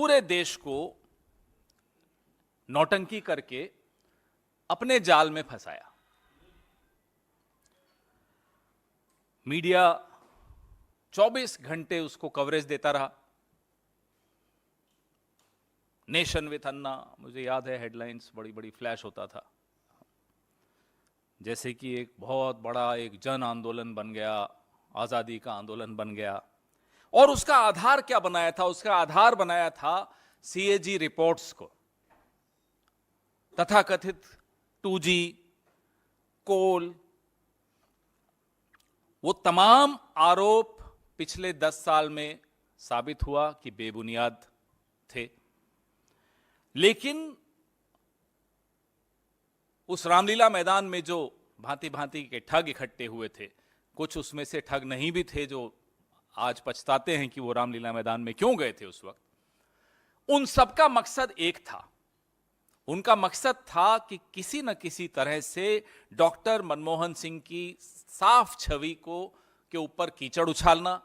पूरे देश को नौटंकी करके अपने जाल में फंसाया। मीडिया 24 घंटे उसको कवरेज देता रहा। नेशन विथ अन्ना, मुझे याद है हेडलाइंस बड़ी बड़ी फ्लैश होता था, जैसे कि एक बहुत बड़ा एक जन आंदोलन बन गया, आजादी का आंदोलन बन गया। और उसका आधार क्या बनाया था? उसका आधार बनाया था सीएजी रिपोर्ट्स को, तथाकथित 2G, कोल, वो तमाम आरोप पिछले 10 साल में साबित हुआ कि बेबुनियाद थे। लेकिन उस रामलीला मैदान में जो भांति भांति के ठग इकट्ठे हुए थे, कुछ उसमें से ठग नहीं भी थे जो आज पछताते हैं कि वो रामलीला मैदान में क्यों गए थे उस वक्त। उन सबका मकसद एक था। उनका मकसद था कि किसी न किसी तरह से डॉक्टर मनमोहन सिंह की साफ छवि के ऊपर कीचड़ उछालना,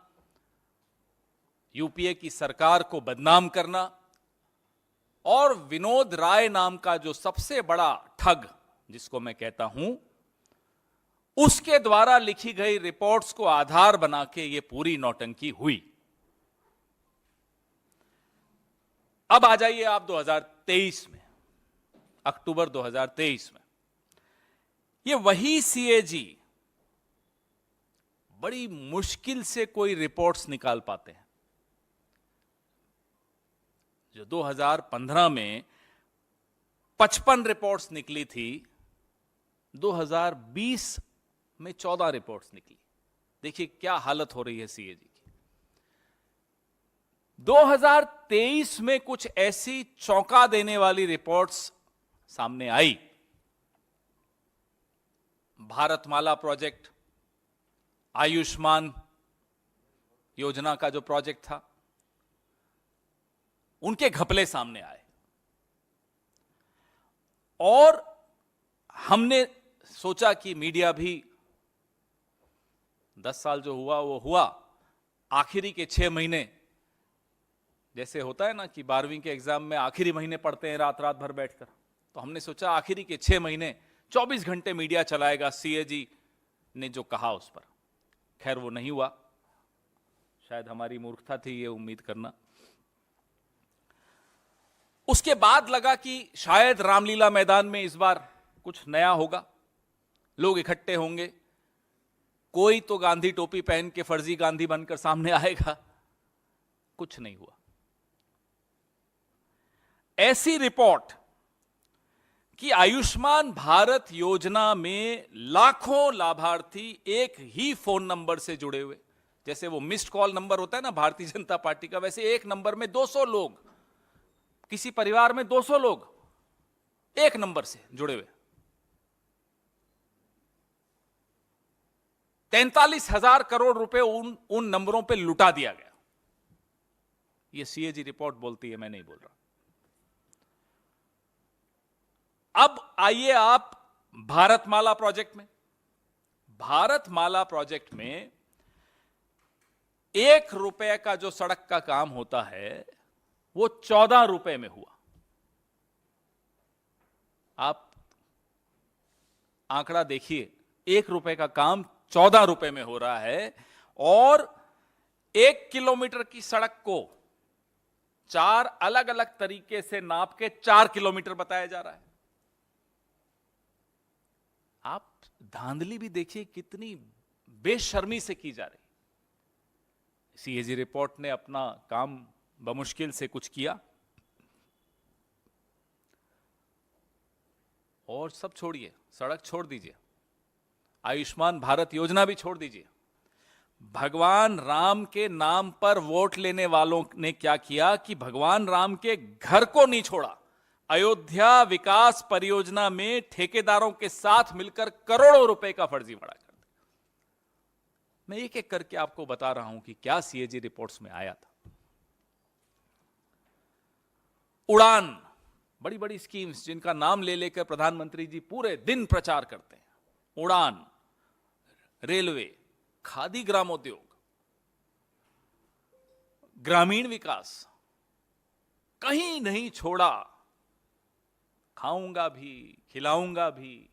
यूपीए की सरकार को बदनाम करना, और विनोद राय नाम का जो सबसे बड़ा ठग जिसको मैं कहता हूं, उसके द्वारा लिखी गई रिपोर्ट्स को आधार बना के यह पूरी नौटंकी हुई। अब आ जाइए आप 2023 में, अक्टूबर 2023 में। यह वही सीएजी बड़ी मुश्किल से कोई रिपोर्ट्स निकाल पाते हैं। जो 2015 में 55 रिपोर्ट्स निकली थी, 2020 में 14 रिपोर्ट्स निकली। देखिए क्या हालत हो रही है सीएजी की। 2023 में कुछ ऐसी चौंका देने वाली रिपोर्ट्स सामने आई। भारतमाला प्रोजेक्ट, आयुष्मान योजना का जो प्रोजेक्ट था, उनके घपले सामने आए। और हमने सोचा कि मीडिया भी 10 साल जो हुआ वो हुआ, आखिरी के 6 महीने, जैसे होता है ना कि 12वीं के एग्जाम में आखिरी महीने पढ़ते हैं रात रात भर बैठकर, तो हमने सोचा आखिरी के 6 महीने 24 घंटे मीडिया चलाएगा सीएजी ने जो कहा उस पर। खैर वो नहीं हुआ, शायद हमारी मूर्खता थी ये उम्मीद करना। उसके बाद लगा कि शायद रामलीला मैदान में इस बार कुछ नया होगा, लोग इकट्ठे होंगे, कोई तो गांधी टोपी पहन के फर्जी गांधी बनकर सामने आएगा। कुछ नहीं हुआ। ऐसी रिपोर्ट कि आयुष्मान भारत योजना में लाखों लाभार्थी एक ही फोन नंबर से जुड़े हुए, जैसे वो मिस्ड कॉल नंबर होता है ना भारतीय जनता पार्टी का, वैसे एक नंबर में 200 लोग, किसी परिवार में 200 लोग एक नंबर से जुड़े हुए। 43,000 करोड़ रुपए उन नंबरों पे लुटा दिया गया। ये सीएजी रिपोर्ट बोलती है, मैं नहीं बोल रहा। अब आइए आप भारतमाला प्रोजेक्ट में। भारतमाला प्रोजेक्ट में 1 रुपए का जो सड़क का काम होता है वो 14 रुपए में हुआ। आप आंकड़ा देखिए, 1 रुपए का काम 14 रुपए में हो रहा है, और 1 किलोमीटर की सड़क को 4 अलग अलग तरीके से नाप के 4 किलोमीटर बताया जा रहा है। आप धांधली भी देखिए कितनी बेशर्मी से की जा रही। सीएजी रिपोर्ट ने अपना काम बमुश्किल से कुछ किया, और सब छोड़िए, सड़क छोड़ दीजिए, आयुष्मान भारत योजना भी छोड़ दीजिए। भगवान राम के नाम पर वोट लेने वालों ने क्या किया कि भगवान राम के घर को नहीं छोड़ा, अयोध्या विकास परियोजना में ठेकेदारों के साथ मिलकर करोड़ों रुपए का फर्जीवाड़ा कर दिया। मैं एक एक करके आपको बता रहा हूं कि क्या सीएजी रिपोर्ट्स में आया था। उड़ान, बड़ी बड़ी स्कीम्स जिनका नाम ले लेकर प्रधानमंत्री जी पूरे दिन प्रचार करते हैं। उड़ान, रेलवे, खादी ग्रामोद्योग, ग्रामीण विकास, कहीं नहीं छोड़ा, खाऊंगा भी, खिलाऊंगा भी,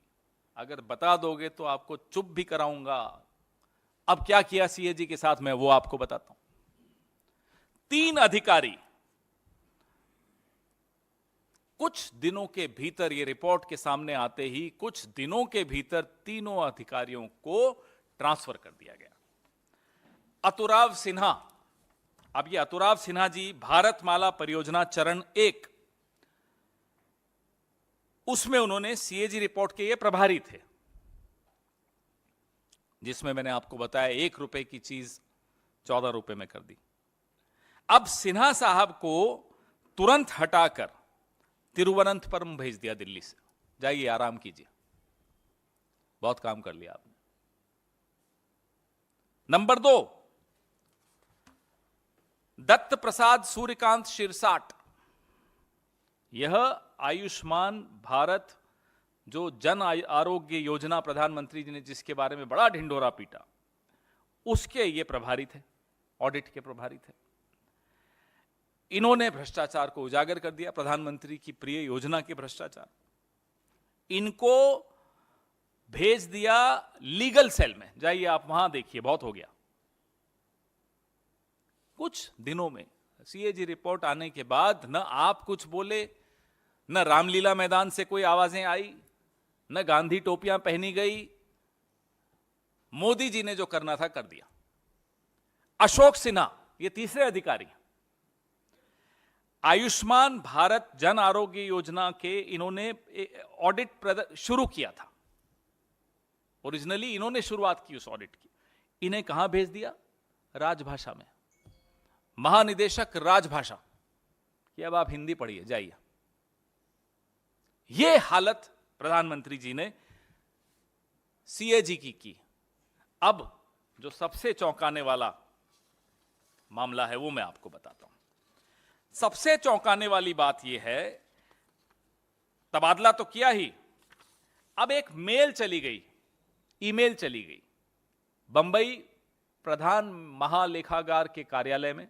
अगर बता दोगे तो आपको चुप भी कराऊंगा। अब क्या किया सीएजी के साथ मैं वो आपको बताता हूं। 3 अधिकारी कुछ दिनों के भीतर, ये रिपोर्ट के सामने आते ही कुछ दिनों के भीतर तीनों अधिकारियों को ट्रांसफर कर दिया गया। अतुराव सिन्हा, अब ये अतुराव सिन्हा जी भारतमाला परियोजना चरण 1, उसमें उन्होंने सीएजी रिपोर्ट के ये प्रभारी थे, जिसमें मैंने आपको बताया 1 रुपए की चीज 14 रुपए में कर दी। अब सिन्हा साहब को तुरंत हटाकर तिरुवनंतपुरम भेज दिया दिल्ली से, जाइए आराम कीजिए, बहुत काम कर लिया आपने। नंबर 2, दत्त प्रसाद सूर्यकांत शिरसाट, यह आयुष्मान भारत जो जन आरोग्य योजना प्रधानमंत्री जी ने जिसके बारे में बड़ा ढिंढोरा पीटा, उसके ये प्रभारी थे, ऑडिट के प्रभारी थे। इन्होंने भ्रष्टाचार को उजागर कर दिया, प्रधानमंत्री की प्रिय योजना के भ्रष्टाचार। इनको भेज दिया लीगल सेल में, जाइए आप वहां देखिए, बहुत हो गया। कुछ दिनों में सीएजी रिपोर्ट आने के बाद न आप कुछ बोले, न रामलीला मैदान से कोई आवाजें आई, न गांधी टोपियां पहनी गई, मोदी जी ने जो करना था कर दिया। अशोक सिन्हा, ये तीसरे अधिकारी, आयुष्मान भारत जन आरोग्य योजना के इन्होंने ऑडिट शुरू किया था। ओरिजिनली इन्होंने शुरुआत की उस ऑडिट की। इन्हें कहां भेज दिया? राजभाषा में, महानिदेशक राजभाषा कि अब आप हिंदी पढ़िए, जाइए। यह हालत प्रधानमंत्री जी ने सीएजी की। अब जो सबसे चौंकाने वाला मामला है वो मैं आपको बताता हूं। सबसे चौंकाने वाली बात यह है, तबादला तो किया ही, अब एक मेल चली गई, ईमेल चली गई बंबई प्रधान महालेखागार के कार्यालय में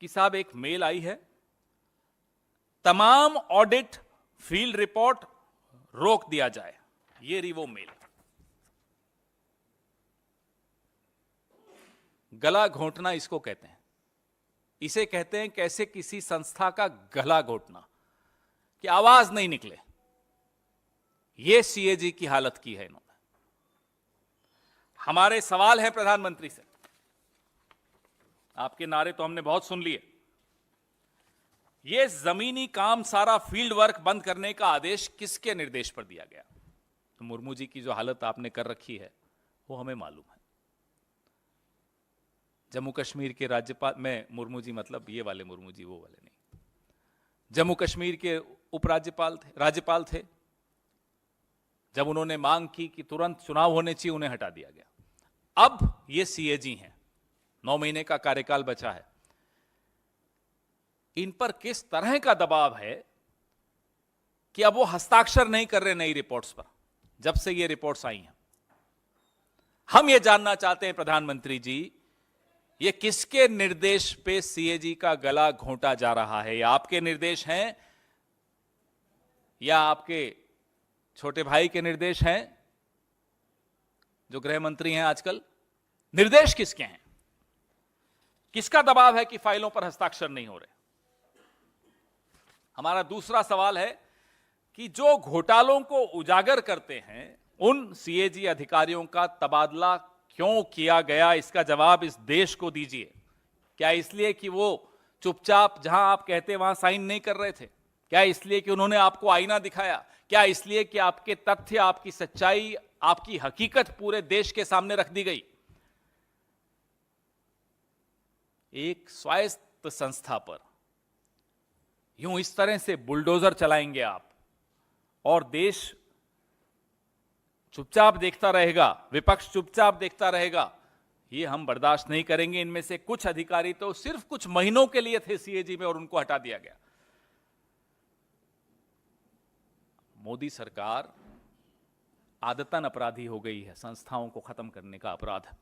कि साहब एक मेल आई है, तमाम ऑडिट फील्ड रिपोर्ट रोक दिया जाए। ये रही वो मेल। गला घोंटना इसको कहते हैं। इसे कहते हैं कैसे किसी संस्था का गला घोंटना कि आवाज नहीं निकले। यह सीएजी की हालत की है इन्होंने। हमारे सवाल है प्रधानमंत्री से, आपके नारे तो हमने बहुत सुन लिए। यह जमीनी काम सारा फील्ड वर्क बंद करने का आदेश किसके निर्देश पर दिया गया? तो मुर्मू जी की जो हालत आपने कर रखी है वो हमें मालूम है। जम्मू कश्मीर के राज्यपाल, में मुर्मू जी मतलब ये वाले मुर्मू जी, वो वाले नहीं, जम्मू कश्मीर के राज्यपाल थे। जब उन्होंने मांग की कि तुरंत चुनाव होने चाहिए, उन्हें हटा दिया गया। अब ये सीएजी हैं, 9 महीने का कार्यकाल बचा है। इन पर किस तरह का दबाव है कि अब वो हस्ताक्षर नहीं कर रहे नई रिपोर्ट्स पर, जब से ये रिपोर्ट्स आई हैं। हम ये जानना चाहते हैं प्रधानमंत्री जी, ये किसके निर्देश पे सीएजी का गला घोंटा जा रहा है? या आपके निर्देश हैं या आपके छोटे भाई के निर्देश हैं जो गृह मंत्री हैं आजकल? निर्देश किसके हैं? किसका दबाव है कि फाइलों पर हस्ताक्षर नहीं हो रहे? हमारा दूसरा सवाल है कि जो घोटालों को उजागर करते हैं उन सीएजी अधिकारियों का तबादला क्यों किया गया? इसका जवाब इस देश को दीजिए। क्या इसलिए कि वो चुपचाप जहां आप कहते वहां साइन नहीं कर रहे थे? क्या इसलिए कि उन्होंने आपको आईना दिखाया? क्या इसलिए कि आपके तथ्य, आपकी सच्चाई, आपकी हकीकत पूरे देश के सामने रख दी गई? एक स्वायत्त संस्था पर यूं इस तरह से बुलडोजर चलाएंगे आप और देश चुपचाप देखता रहेगा, विपक्ष चुपचाप देखता रहेगा? ये हम बर्दाश्त नहीं करेंगे। इनमें से कुछ अधिकारी तो सिर्फ कुछ महीनों के लिए थे सीएजी में और उनको हटा दिया गया। मोदी सरकार आदतन अपराधी हो गई है, संस्थाओं को खत्म करने का अपराध।